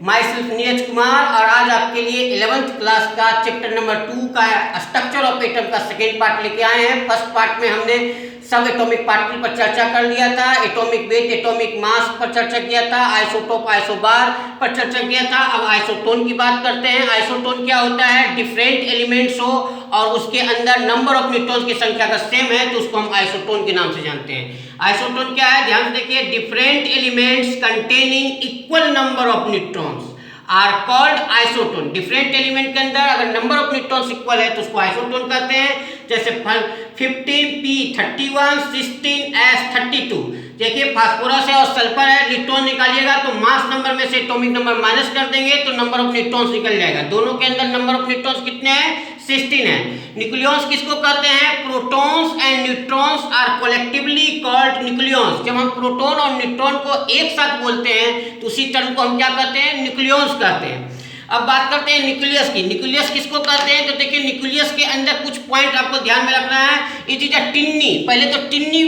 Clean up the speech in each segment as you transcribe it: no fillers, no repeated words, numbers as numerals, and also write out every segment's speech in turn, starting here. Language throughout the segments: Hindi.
माई सेल्फ नीरज कुमार, और आज आपके लिए 11th क्लास का चैप्टर नंबर 2 का स्ट्रक्चर ऑफ एटम का सेकेंड पार्ट लेके आए हैं। फर्स्ट पार्ट में हमने सब एटॉमिक पार्टिकल पर चर्चा कर लिया था, एटॉमिक वेट, एटॉमिक मास पर चर्चा किया था, आइसोटोप, आइसोबार पर चर्चा किया था। अब आइसोटोन की बात करते हैं। आइसोटोन क्या होता है? डिफरेंट एलिमेंट्स हो और उसके अंदर नंबर ऑफ न्यूट्रॉन्स की संख्या का सेम है तो उसको हम आइसोटोन के नाम से जानते हैं। आइसोटोन क्या है? ध्यान से देखिए, different elements containing equal number of neutrons are called isotone. Different element के अंदर अगर नंबर ऑफ न्यूट्रॉन्स इक्वल है तो उसको आइसोटोन कहते हैं। जैसे 15p31, 16s32। देखिए, फास्फोरस है और सल्फर है, न्यूट्रॉन निकालिएगा तो मास नंबर में से एटॉमिक नंबर माइनस कर देंगे तो नंबर ऑफ न्यूट्रॉन्स निकल जाएगा। दोनों के अंदर नंबर ऑफ न्यूट्रॉन्स कितने हैं? 16 है। न्यूक्लियॉन्स किसको कहते हैं? Protons and neutrons are collectively called nucleons. जब हम प्रोटॉन और न्यूट्रॉन को एक साथ बोलते हैं तो उसी टर्म को हम क्या कहते हैं? न्यूक्लियॉन्स कहते हैं। अब बात करते हैं न्यूक्लियस की। न्यूक्लियस किसको कहते हैं? तो देखिए, न्यूक्लियस के अंदर कुछ पॉइंट आपको ध्यान में रखना है। इट इज अ टिन्नी, पहले तो Tinni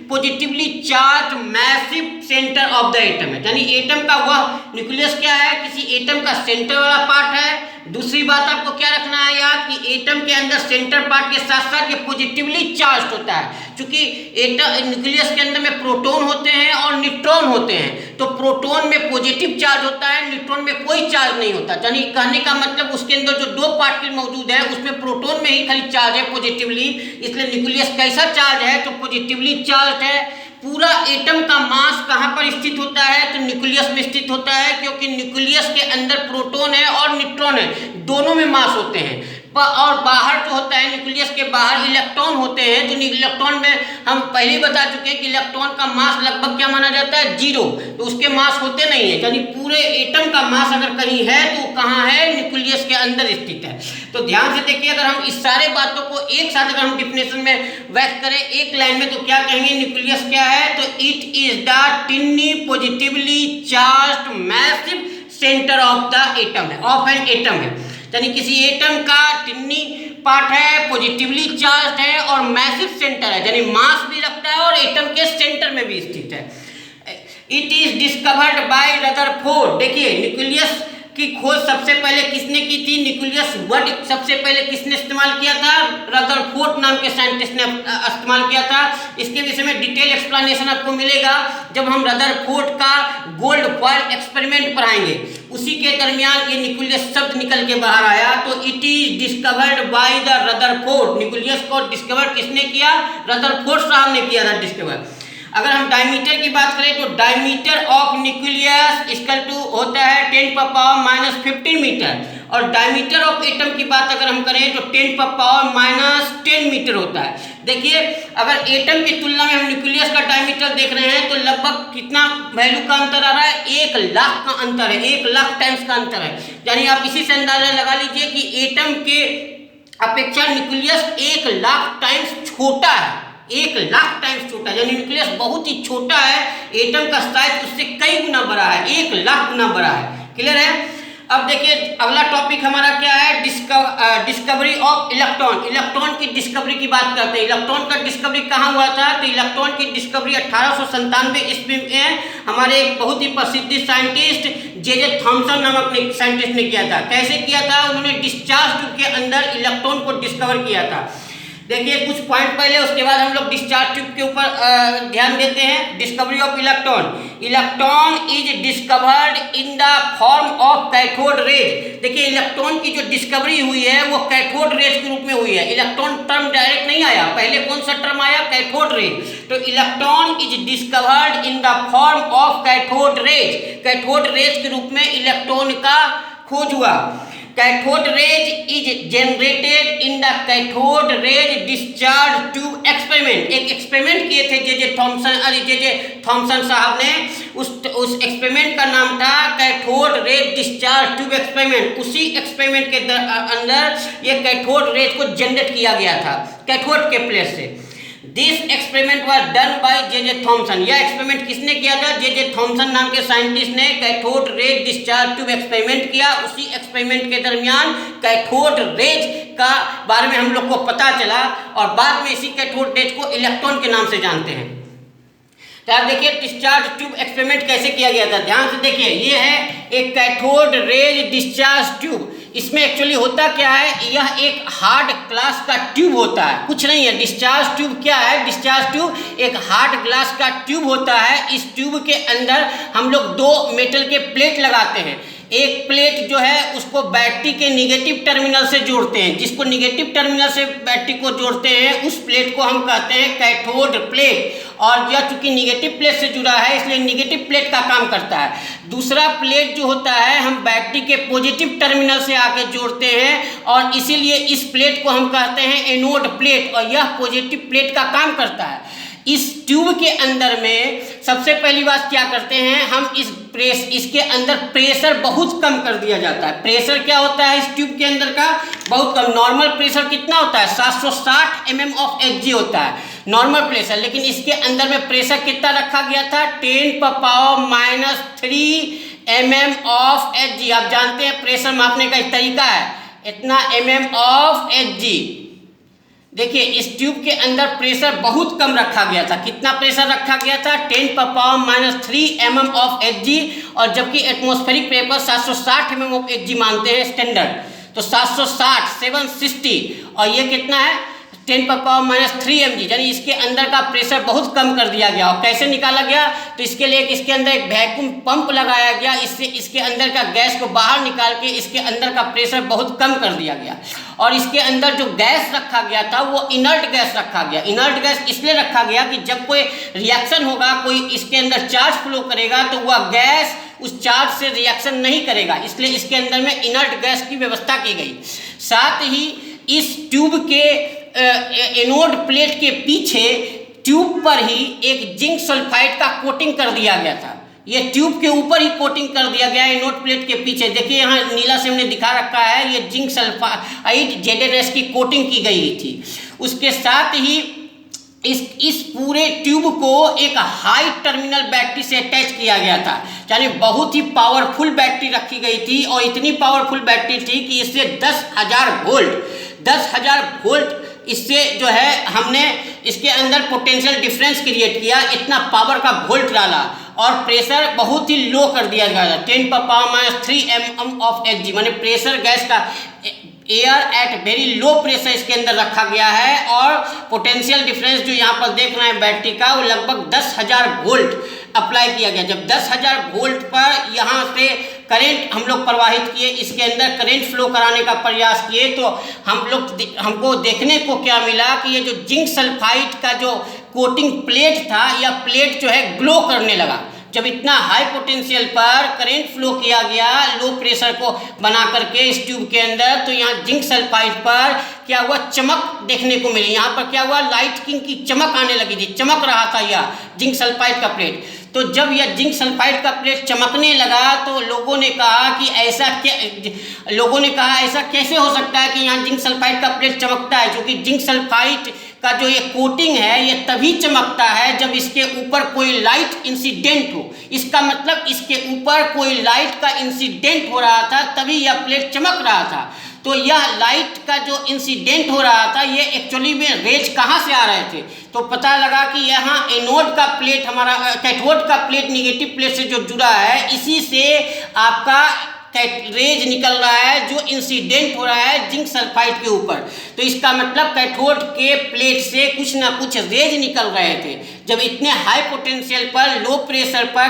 positively charge massive centre of the atom है, यानी एटम का वह न्यूक्लियस क्या है? किसी एटम का सेंटर वाला पार्ट है। दूसरी बात आपको क्या रखना है याद कि एटम के अंदर सेंटर पार्ट के साथ साथ ये पॉजिटिवली चार्ज होता है। क्योंकि एटम न्यूक्लियस के अंदर में प्रोटॉन होते हैं और न्यूट्रॉन होते हैं, तो प्रोटॉन में पॉजिटिव चार्ज होता है, न्यूट्रॉन में कोई चार्ज नहीं होता। यानी कहने का मतलब उसके अंदर जो दो पार्टिकल मौजूद है उसमें प्रोटॉन में ही खाली चार्ज है पॉजिटिवली, इसलिए न्यूक्लियस कैसा चार्ज है? तो पॉजिटिवली चार्ज है। पूरा एटम का मास कहाँ पर स्थित होता है? तो न्यूक्लियस में स्थित होता है, क्योंकि न्यूक्लियस के अंदर प्रोटॉन है और न्यूट्रॉन है, दोनों में मास होते हैं। और बाहर जो होता है न्यूक्लियस के बाहर इलेक्ट्रॉन होते हैं, तो इलेक्ट्रॉन में हम पहले ही बता चुके हैं कि इलेक्ट्रॉन का मास लगभग क्या माना जाता है? 0, तो उसके मास होते नहीं है। यानी पूरे एटम का मास अगर कहीं है तो कहाँ है? न्यूक्लियस के अंदर स्थित है। तो ध्यान से देखिए, अगर हम इस सारे बातों को एक साथ अगर हम डिफिनेशन में व्यक्त करें एक लाइन में तो क्या कहेंगे? न्यूक्लियस क्या है? तो it is the Tinni positively charged massive centre of the atom है, ऑफ एन एटम है। यानी किसी एटम का टिन्नी पार्ट है, पॉजिटिवली चार्ज है और मैसिव सेंटर है, यानी मास भी रखता है और एटम के सेंटर में भी स्थित है। It is discovered by Rutherford. देखिए, न्यूक्लियस की खोज सबसे पहले किसने की थी? न्यूक्लियस वर्ड सबसे पहले किसने इस्तेमाल किया था? रदरफोर्ड नाम के साइंटिस्ट ने इस्तेमाल किया था। इसके विषय में डिटेल एक्सप्लेनेशन आपको मिलेगा जब हम रदरफोर्ड का गोल्ड फॉयल एक्सपेरिमेंट पढ़ाएंगे। उसी के दरमियान ये न्यूक्लियस शब्द निकल के बाहर आया। तो it is discovered by the Rutherford. Nucleus को डिस्कवर किसने किया? रदरफोर्ड साहब ने किया था डिस्कवर। अगर हम डायमीटर की बात करें तो diameter of nucleus equal to होता है 10⁻⁻15 मीटर, और डायमीटर ऑफ एटम की बात अगर हम करें तो 10⁻⁻10 मीटर होता है। देखिए, अगर एटम की तुलना में हम न्यूक्लियस का डायमीटर देख रहे हैं तो लगभग कितना वैल्यू का अंतर आ रहा है? 1,00,000 का अंतर है, 1,00,000 टाइम्स का अंतर है। यानी आप इसी से अंदाजा लगा लीजिए कि एटम के अपेक्षा न्यूक्लियस 1,00,000 टाइम्स छोटा है, 1,00,000 टाइम्स छोटा है। यानी न्यूक्लियस बहुत ही छोटा है, एटम का साइज उससे कई गुना बड़ा है, 1,00,000 गुना बड़ा है। क्लियर है? अब देखिए, अगला टॉपिक हमारा क्या है? Discovery of electron. इलेक्ट्रॉन की डिस्कवरी की बात करते हैं। इलेक्ट्रॉन का डिस्कवरी कहाँ हुआ था? तो इलेक्ट्रॉन की डिस्कवरी 1897 ईस्वी में हमारे एक बहुत ही प्रसिद्ध साइंटिस्ट जे थॉमसन नामक साइंटिस्ट ने किया था। कैसे किया था? उन्होंने डिस्चार्ज ट्यूब के अंदर इलेक्ट्रॉन को डिस्कवर किया था। देखिए, कुछ पॉइंट पहले, उसके बाद हम लोग डिस्चार्ज ट्यूब के ऊपर ध्यान देते हैं। Discovery of electron. Electron is discovered in the form of cathode raise. देखिए, इलेक्ट्रॉन की जो डिस्कवरी हुई है वो कैथोड रेज के रूप में हुई है। इलेक्ट्रॉन टर्म डायरेक्ट नहीं आया, पहले कौन सा टर्म आया? Cathode rays. तो electron is discovered in the form of cathode rays. Cathode rays के रूप में इलेक्ट्रॉन का खोज हुआ। Cathode rays is generated in the cathode rays discharge tube experiment. एक एक्सपेरिमेंट किए थे जे थॉमसन साहब ने। उस एक्सपेरिमेंट का नाम था cathode rays discharge tube experiment. उसी एक्सपेरिमेंट के अंदर ये कैथोड रेज को जनरेट किया गया था कैथोड के प्लेस से। This experiment was done by J Thompson. यह एक्सपेरिमेंट किसने किया था? जे थॉमसन नाम के साइंटिस्ट ने cathode rays discharge tube experiment किया। उसी एक्सपेरिमेंट के दरमियान कैथोड रेज का बारे में हम लोग को पता चला और बाद में इसी कैथोड रेज को इलेक्ट्रॉन के नाम से जानते हैं। तो आप देखिए डिस्चार्ज ट्यूब एक्सपेरिमेंट कैसे किया गया था, ध्यान से देखिए। ये है एक कैथोड रेज डिस्चार्ज ट्यूब। इसमें एक्चुअली होता क्या है, यह एक हार्ड ग्लास का ट्यूब होता है, कुछ नहीं है। डिस्चार्ज ट्यूब क्या है, डिस्चार्ज ट्यूब एक हार्ड ग्लास का ट्यूब होता है। इस ट्यूब के अंदर हम लोग दो मेटल के प्लेट लगाते हैं। एक प्लेट जो है उसको बैटरी के निगेटिव टर्मिनल से जोड़ते हैं, जिसको निगेटिव टर्मिनल से बैटरी को जोड़ते हैं उस प्लेट को हम कहते हैं कैथोड प्लेट। और यह चूंकि निगेटिव प्लेट से जुड़ा है इसलिए निगेटिव प्लेट का काम करता है। दूसरा प्लेट जो होता है हम बैटरी के पॉजिटिव टर्मिनल से आके जोड़ते हैं और इसीलिए इस प्लेट को हम कहते हैं एनोड प्लेट, और यह पॉजिटिव प्लेट का काम करता है। इस ट्यूब के अंदर में सबसे पहली बात क्या करते हैं हम, इसके अंदर प्रेशर बहुत कम कर दिया जाता है। प्रेशर क्या होता है इस ट्यूब के अंदर का, बहुत कम। नॉर्मल प्रेशर कितना होता है, 760 mm ऑफ Hg होता है नॉर्मल प्रेशर, लेकिन इसके अंदर में प्रेशर कितना रखा गया था, 10⁻³ mm ऑफ Hg। आप जानते हैं प्रेशर मापने का एक तरीका है, इतना mm ऑफ Hg। देखिए इस ट्यूब के अंदर प्रेशर बहुत कम रखा गया था। कितना प्रेशर रखा गया था, 10⁻³ mm ऑफ Hg, और जबकि atmospheric pressure 760 mm of Hg मानते हैं स्टैंडर्ड, तो 760 और ये कितना है 10⁻³ mg, यानी इसके अंदर का प्रेशर बहुत कम कर दिया गया। और कैसे निकाला गया, तो इसके लिए इसके अंदर एक वैक्यूम पंप लगाया गया, इससे इसके अंदर का गैस को बाहर निकाल के इसके अंदर का प्रेशर बहुत कम कर दिया गया। और इसके अंदर जो गैस रखा गया था वो इनर्ट गैस रखा गया। इनर्ट गैस इसलिए रखा गया कि जब कोई रिएक्शन होगा, कोई इसके अंदर चार्ज फ्लो करेगा तो वह गैस उस चार्ज से रिएक्शन नहीं करेगा, इसलिए इसके अंदर में इनर्ट गैस की व्यवस्था की गई। साथ ही इस ट्यूब के एनोड प्लेट के पीछे ट्यूब पर ही एक जिंक सल्फाइड का कोटिंग कर दिया गया था। ये ट्यूब के ऊपर ही कोटिंग कर दिया गया एनोड प्लेट के पीछे। देखिए यहाँ नीला से हमने दिखा रखा है, ये जिंक सल्फाइड ZnS की कोटिंग की गई थी। उसके साथ ही इस पूरे ट्यूब को एक हाई टर्मिनल बैटरी से अटैच किया गया था, यानी बहुत ही पावरफुल बैटरी रखी गई थी। और इतनी पावरफुल बैटरी थी कि इससे 10,000 वोल्ट इससे जो है हमने इसके अंदर पोटेंशियल डिफरेंस क्रिएट किया, इतना पावर का वोल्ट डाला और प्रेशर बहुत ही लो कर दिया गया था, 10⁻³ mm ऑफ Hg, माने प्रेशर गैस का air at very low pressure इसके अंदर रखा गया है। और पोटेंशियल डिफरेंस जो यहाँ पर देख रहे हैं बैटरी का, वो लगभग 10,000 वोल्ट अप्लाई किया गया। जब 10,000 वोल्ट पर यहाँ से करंट हम लोग प्रवाहित किए, इसके अंदर करंट फ्लो कराने का प्रयास किए, तो हमको देखने को क्या मिला कि ये जो जिंक सल्फाइड का जो कोटिंग प्लेट था, यह प्लेट जो है ग्लो करने लगा। जब इतना हाई पोटेंशियल पर करंट फ्लो किया गया लो प्रेशर को बना करके इस ट्यूब के अंदर, तो यहाँ जिंक सल्फाइड पर क्या हुआ, चमक देखने को मिली। यहाँ पर क्या हुआ, लाइट किंग की चमक आने लगी थी, चमक रहा था यह जिंक सल्फाइड का प्लेट। तो जब यह जिंक सल्फाइड का प्लेट चमकने लगा तो लोगों ने कहा कि ऐसा कैसे हो सकता है कि यहाँ जिंक सल्फाइड का प्लेट चमकता है, क्योंकि जिंक सल्फाइड का जो ये कोटिंग है ये तभी चमकता है जब इसके ऊपर कोई लाइट इंसिडेंट हो। इसका मतलब इसके ऊपर कोई लाइट का इंसिडेंट हो रहा था, तभी यह प्लेट चमक रहा था। तो यह लाइट का जो इंसिडेंट हो रहा था ये एक्चुअली में रेज कहाँ से आ रहे थे, तो पता लगा कि यहाँ एनोड का प्लेट, हमारा कैथोड का प्लेट निगेटिव प्लेट से जो जुड़ा है, इसी से आपका रेज निकल रहा है जो इंसिडेंट हो रहा है जिंक सल्फाइड के ऊपर। तो इसका मतलब कैथोड के प्लेट से कुछ ना कुछ रेज निकल रहे थे। जब इतने हाई पोटेंशियल पर लो प्रेशर पर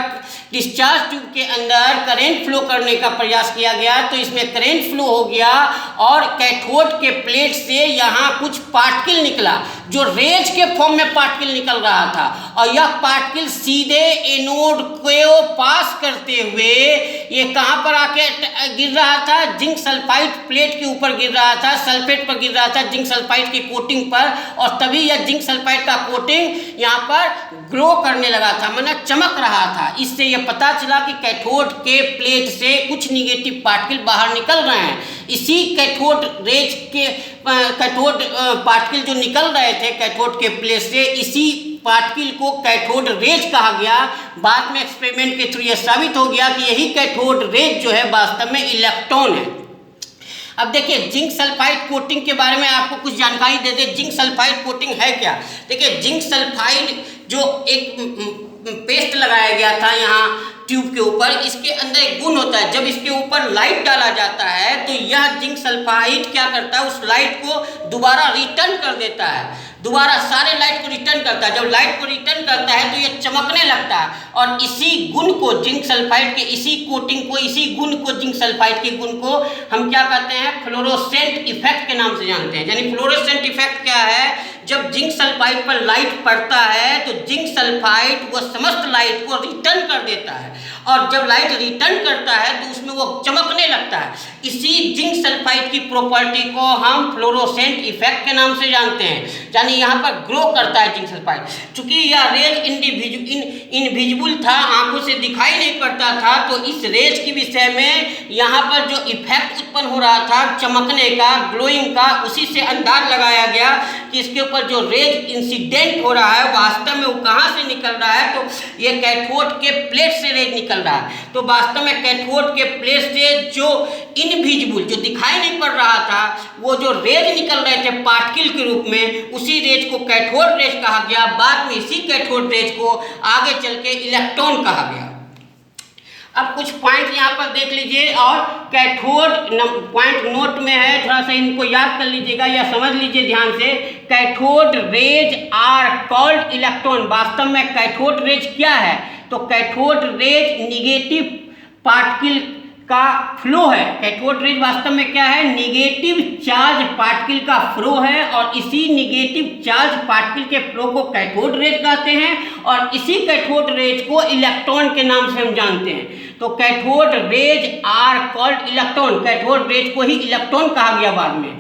डिस्चार्ज ट्यूब के अंदर करंट फ्लो करने का प्रयास किया गया, तो इसमें करंट फ्लो हो गया और कैथोड के प्लेट से यहाँ कुछ पार्टिकल निकला, जो रेज के फॉर्म में पार्टिकल निकल रहा था। और यह पार्टिकल सीधे एनोड को पास करते हुए ये कहाँ पर आके गिर रहा था, जिंक सल्फाइड प्लेट के ऊपर गिर रहा था, सल्फेट पर गिर रहा था जिंक सल्फाइड की कोटिंग पर। और तभी यह जिंक सल्फाइड का कोटिंग यहाँ पर ग्लो करने लगा था, मतलब चमक रहा था। इससे यह पता चला कि कैथोड के प्लेट से कुछ निगेटिव पार्टिकल बाहर निकल रहे हैं। इसी कैथोड रेज के कैथोड पार्टिकल जो निकल रहे थे कैथोड के प्लेट से, इसी पार्टिकल को कैथोड रेज कहा गया। बाद में एक्सपेरिमेंट के थ्रू यह साबित हो गया कि यही कैथोड रेज जो है वास्तव में इलेक्ट्रॉन है। अब देखिए जिंक सल्फाइड कोटिंग के बारे में आपको कुछ जानकारी दे दे। जिंक सल्फाइड कोटिंग है क्या? देखिए जिंक सल्फाइड जो एक पेस्ट लगाया गया था यहाँ ट्यूब के ऊपर, इसके अंदर एक गुण होता है, जब इसके ऊपर लाइट डाला जाता है तो यह जिंक सल्फाइड क्या करता है, उस लाइट को दोबारा रिटर्न कर देता है, दोबारा सारे लाइट को रिटर्न करता है। जब लाइट को रिटर्न करता है तो यह चमकने लगता है, और इसी गुण को जिंक सल्फाइड के, इसी कोटिंग को, इसी गुण को, जिंक सल्फाइड के गुण को हम क्या कहते हैं, फ्लोरोसेंट इफेक्ट के नाम से जानते हैं। यानी फ्लोरोसेंट इफेक्ट क्या है, जब जिंक सल्फाइड पर लाइट पड़ता है तो जिंक सल्फाइड वो समस्त लाइट को रिटर्न कर देता है, और जब लाइट रिटर्न करता है तो उसमें वो चमकने लगता है। इसी जिंक सल्फाइड की प्रॉपर्टी को हम फ्लोरोसेंट इफेक्ट के नाम से जानते हैं। यानी यहाँ पर ग्लो करता है जिंक सल्फाइड। चूंकि यह रेज इनविजिबल था, आंखों से दिखाई नहीं पड़ता था, तो इस रेज के विषय में यहाँ पर जो इफेक्ट उत्पन्न हो रहा था चमकने का, ग्लोइंग का, उसी से अंदाज लगाया गया कि इसके ऊपर जो रेज इंसिडेंट हो रहा है वास्तव में वो कहाँ से निकल रहा है, तो ये कैथोड के प्लेट से रेज निकल रहा है। तो वास्तव में कैथोड के प्लेट से जो इनविजिबल, जो दिखाई नहीं पड़ रहा था, वो जो रेज निकल रहे थे पार्टिकल के रूप में, उसी रेज को कैथोड रेज कहा गया। बाद में इसी कैथोड रेज को आगे चल के इलेक्ट्रॉन कहा गया। अब कुछ पॉइंट यहाँ पर देख लीजिए, और कैथोड पॉइंट नोट में है, थोड़ा सा इनको याद कर लीजिएगा या समझ लीजिए ध्यान से। Cathode rays are called electron. वास्तव में कैथोड रेज क्या है, तो कैथोड रेज निगेटिव पार्टिकल का फ्लो है। कैथोड रेज वास्तव में क्या है, निगेटिव चार्ज पार्टिकल का फ्लो है, और इसी निगेटिव चार्ज पार्टिकल के फ्लो को कैथोड रेज कहते हैं, और इसी कैथोड रेज को इलेक्ट्रॉन के नाम से हम जानते हैं। तो cathode rays are called electron, cathode rays को ही इलेक्ट्रॉन कहा गया बाद में।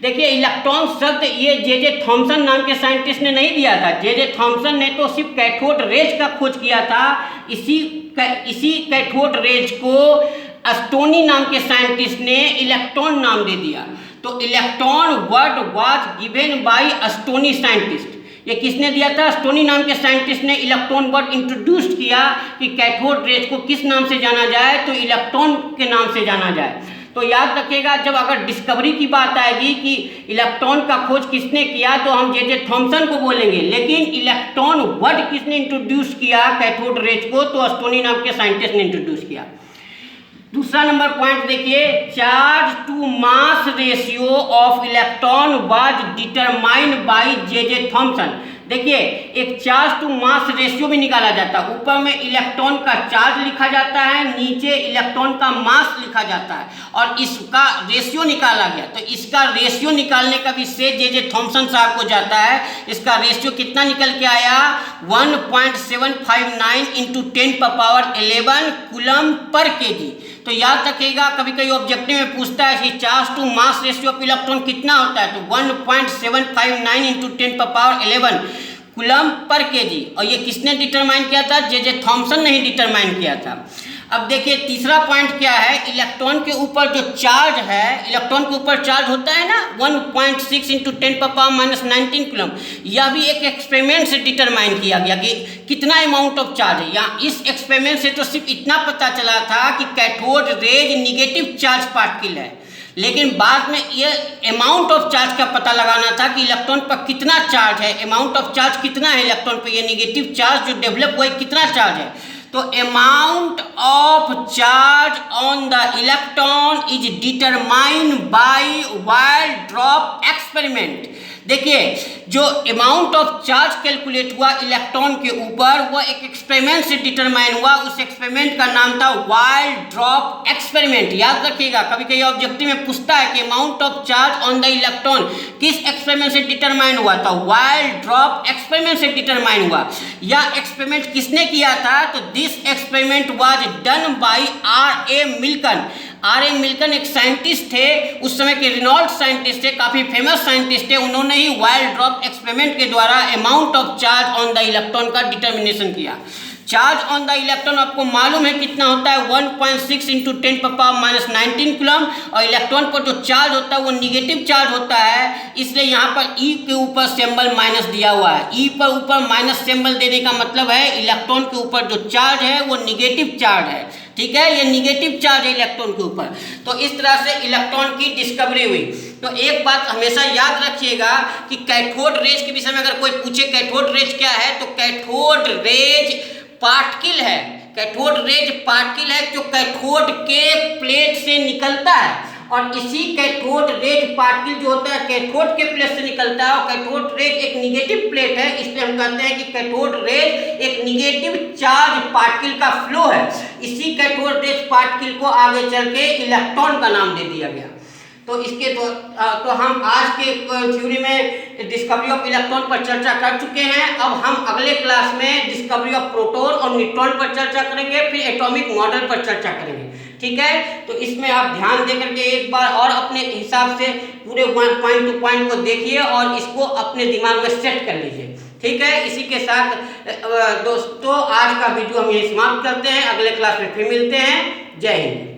देखिए, इलेक्ट्रॉन शब्द ये जे थॉमसन नाम के साइंटिस्ट ने नहीं दिया था। जे थॉमसन ने तो सिर्फ कैथोड रेज का खोज किया था। इसी कैथोड रेज को एस्टोनी नाम के साइंटिस्ट ने इलेक्ट्रॉन नाम दे दिया। तो electron word was given by Stoney scientist. ये किसने दिया था, एस्टोनी नाम के साइंटिस्ट ने इलेक्ट्रॉन वर्ड इंट्रोड्यूस किया कि कैथोड रेज को किस नाम से जाना जाए, तो इलेक्ट्रॉन के नाम से जाना जाए। तो याद रखिएगा, जब अगर डिस्कवरी की बात आएगी कि इलेक्ट्रॉन का खोज किसने किया, तो हम जे थॉमसन को बोलेंगे, लेकिन इलेक्ट्रॉन वर्ड किसने इंट्रोड्यूस किया कैथोड रेज को, तो एस्टोनी नाम के साइंटिस्ट ने इंट्रोड्यूस किया। दूसरा नंबर पॉइंट देखिए, charge to mass ratio of electron was determined by J Thomson. देखिए, एक चार्ज टू मास रेशियो भी निकाला जाता है। ऊपर में इलेक्ट्रॉन का चार्ज लिखा जाता है, नीचे इलेक्ट्रॉन का मास लिखा जाता है, और इसका रेशियो निकाला गया। तो इसका रेशियो निकालने का भी श्रेय जे थॉमसन साहब को जाता है। इसका रेशियो कितना निकल के आया, 1.759 × 10⁻11 कूलम पर केजी। तो याद रखिएगा, कभी कभी ऑब्जेक्टिव में पूछता है कि charge to mass ratio of electron कितना होता है, तो 1.759 × 10⁻11 कूलम पर केजी। और ये किसने डिटरमाइन किया था, जे थॉमसन ने ही डिटरमाइन किया था। अब देखिए, तीसरा पॉइंट क्या है, इलेक्ट्रॉन के ऊपर जो चार्ज है, इलेक्ट्रॉन के ऊपर चार्ज होता है ना 1.6 × 10⁻19 कूलम। यह भी एक एक्सपेरिमेंट से डिटरमाइन किया गया कि कितना अमाउंट ऑफ चार्ज है। या इस एक्सपेरिमेंट से तो सिर्फ इतना पता चला था कि cathode rays negative charge particle है, लेकिन बाद में ये अमाउंट ऑफ चार्ज का पता लगाना था कि इलेक्ट्रॉन पर कितना चार्ज है, अमाउंट ऑफ चार्ज कितना है इलेक्ट्रॉन पर, ये निगेटिव चार्ज जो डेवलप हुआ है कितना चार्ज है। तो amount of charge on the electron is determined by wire drop experiment. देखिए, जो अमाउंट ऑफ चार्ज कैलकुलेट हुआ इलेक्ट्रॉन के ऊपर, वो एक एक्सपेरिमेंट से डिटरमाइन हुआ। उस एक्सपेरिमेंट का नाम था वायर ड्रॉप एक्सपेरिमेंट। याद रखिएगा, कभी कभी ऑब्जेक्टिव में पूछता है कि amount of charge on the electron किस एक्सपेरिमेंट से डिटरमाइन हुआ, तो वायर ड्रॉप एक्सपेरिमेंट से डिटरमाइन हुआ। यह एक्सपेरिमेंट किसने किया था, तो this experiment was done by R.A. मिल्कन। R.A. मिल्कन एक साइंटिस्ट थे, उस समय के रिनॉल्ड साइंटिस्ट थे, काफ़ी फेमस साइंटिस्ट थे। उन्होंने ही वायर ड्रॉप एक्सपेरिमेंट के द्वारा amount of charge on the electron का डिटर्मिनेशन किया। चार्ज ऑन द इलेक्ट्रॉन आपको मालूम है कितना होता है, 1.6 × 10⁻19 कूलम। और इलेक्ट्रॉन पर जो चार्ज होता है वो निगेटिव चार्ज होता है, इसलिए यहाँ पर E के ऊपर सिंबल माइनस दिया हुआ है। E पर ऊपर माइनस सिंबल देने का मतलब है इलेक्ट्रॉन के ऊपर जो चार्ज है वो निगेटिव चार्ज है। ठीक है, ये निगेटिव चार्ज है इलेक्ट्रॉन के ऊपर। तो इस तरह से इलेक्ट्रॉन की डिस्कवरी हुई। तो एक बात हमेशा याद रखिएगा कि कैथोड रेज के विषय में अगर कोई पूछे कैथोड रेज क्या है, तो कैथोड रेज पार्टिकल है, कैथोड रेज पार्टिकल है जो कैथोड के प्लेट से निकलता है, और इसी कैथोड रेज पार्टिकल जो होता है कैथोड के प्लेट से निकलता है, और कैथोड रेज एक निगेटिव प्लेट है, इसलिए हम कहते हैं कि कैथोड रेज एक निगेटिव चार्ज पार्टिकल का फ्लो है। इसी कैथोड रेज पार्टिकल को आगे चल के इलेक्ट्रॉन का नाम दे दिया गया। तो इसके तो हम आज के थ्योरी में डिस्कवरी ऑफ इलेक्ट्रॉन पर चर्चा कर चुके हैं। अब हम अगले क्लास में डिस्कवरी ऑफ प्रोटॉन और न्यूट्रॉन पर चर्चा करेंगे, फिर एटॉमिक मॉडल पर चर्चा करेंगे। ठीक है, तो इसमें आप ध्यान दे करके एक बार और अपने हिसाब से पूरे पॉइंट टू पॉइंट को देखिए और इसको अपने दिमाग में सेट कर लीजिए। ठीक है, इसी के साथ दोस्तों आज का वीडियो हम यही समाप्त करते हैं। अगले क्लास में फिर मिलते हैं। जय हिंद।